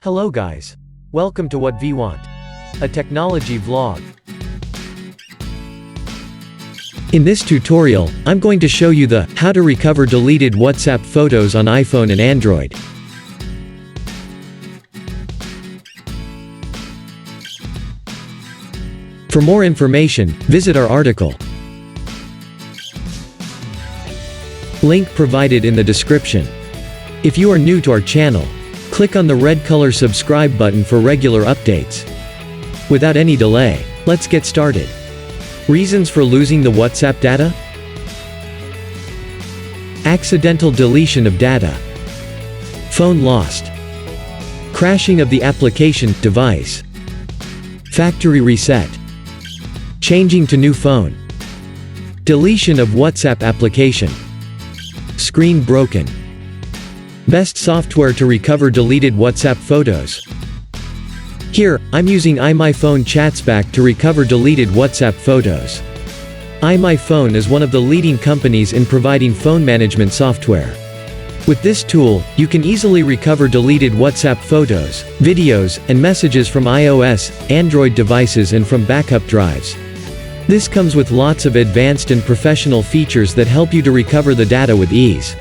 Hello guys. Welcome to Whatvwant, a technology vlog. In this tutorial, I'm going to show you the how to recover deleted WhatsApp photos on iPhone and Android. For more information, visit our article. Link provided in the description. If you are new to our channel, click on the red color subscribe button for regular updates. Without any delay, let's get started. Reasons for losing the WhatsApp data? Accidental deletion of data. Phone lost. Crashing of the application, device. Factory reset. Changing to new phone. Deletion of WhatsApp application. Screen broken. Best software to recover deleted WhatsApp photos. Here, I'm using iMyFone Chatsback to recover deleted WhatsApp photos. iMyFone is one of the leading companies in providing phone management software. With this tool, you can easily recover deleted WhatsApp photos, videos, and messages from iOS, Android devices and from backup drives. This comes with lots of advanced and professional features that help you to recover the data with ease.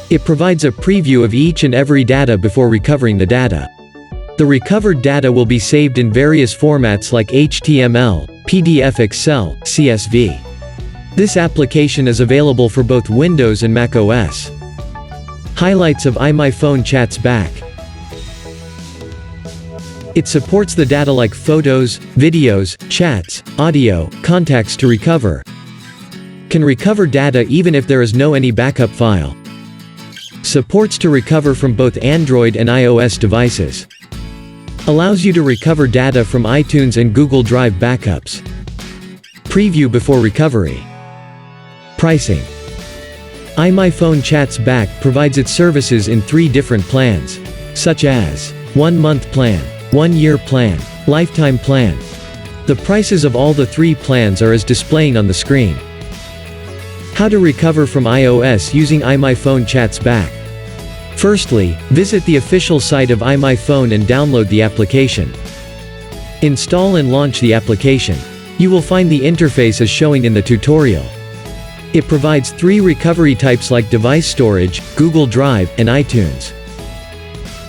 It provides a preview of each and every data before recovering the data. The recovered data will be saved in various formats like HTML, PDF, Excel, CSV. This application is available for both Windows and macOS. Highlights of iMyFone Chatsback. It supports the data like photos, videos, chats, audio, contacts to recover. Can recover data even if there is no any backup file. Supports to recover from both Android and iOS devices. Allows you to recover data from iTunes and Google Drive backups. Preview before recovery. Pricing. iMyFone Chatsback provides its services in 3 different plans, such as 1-month plan, 1-year plan, lifetime plan. The prices of all the 3 plans are as displaying on the screen. How to recover from iOS using iMyFone Chatsback. Firstly, visit the official site of iMyFone and download the application. Install and launch the application. You will find the interface as showing in the tutorial. It provides 3 recovery types like device storage, Google Drive, and iTunes.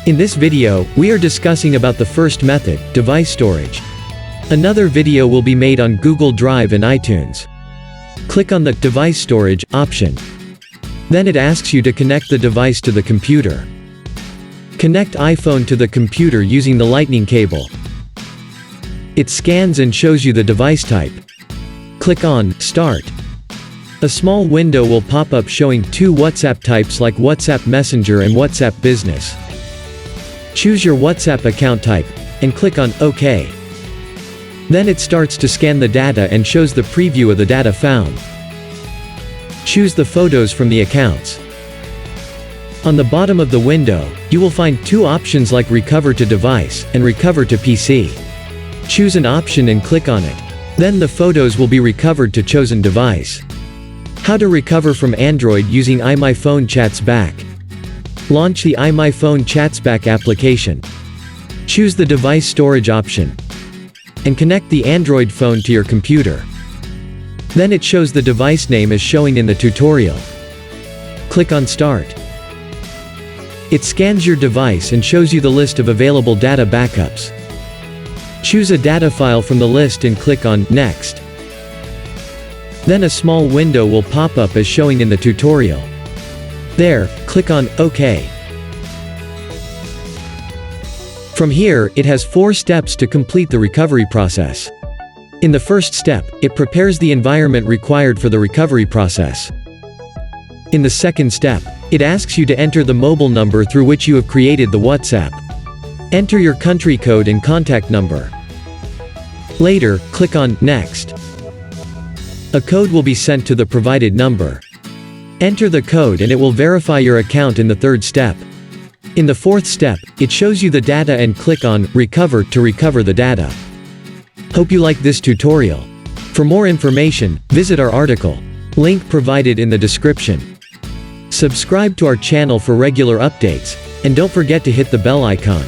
In this video, we are discussing about the first method, device storage. Another video will be made on Google Drive and iTunes. Click on the device storage option. Then it asks you to connect the device to the computer. Connect iPhone to the computer using the lightning cable. It scans and shows you the device type. Click on Start. A small window will pop up showing 2 WhatsApp types like WhatsApp Messenger and WhatsApp Business. Choose your WhatsApp account type, and click on OK. Then it starts to scan the data and shows the preview of the data found. Choose the photos from the accounts. On the bottom of the window, you will find 2 options like Recover to Device and Recover to PC. Choose an option and click on it. Then the photos will be recovered to chosen device. How to recover from Android using iMyFone Chatsback. Launch the iMyFone Chatsback application. Choose the device storage option. And connect the Android phone to your computer. Then it shows the device name as showing in the tutorial. Click on Start. It scans your device and shows you the list of available data backups. Choose a data file from the list and click on Next. Then a small window will pop up as showing in the tutorial. There, click on OK. From here, it has 4 steps to complete the recovery process. In the first step, it prepares the environment required for the recovery process. In the second step, it asks you to enter the mobile number through which you have created the WhatsApp. Enter your country code and contact number. Later, click on Next. A code will be sent to the provided number. Enter the code and it will verify your account in the third step. In the fourth step, it shows you the data and click on Recover to recover the data. Hope you like this tutorial. For more information, visit our article. Link provided in the description. Subscribe to our channel for regular updates, and don't forget to hit the bell icon.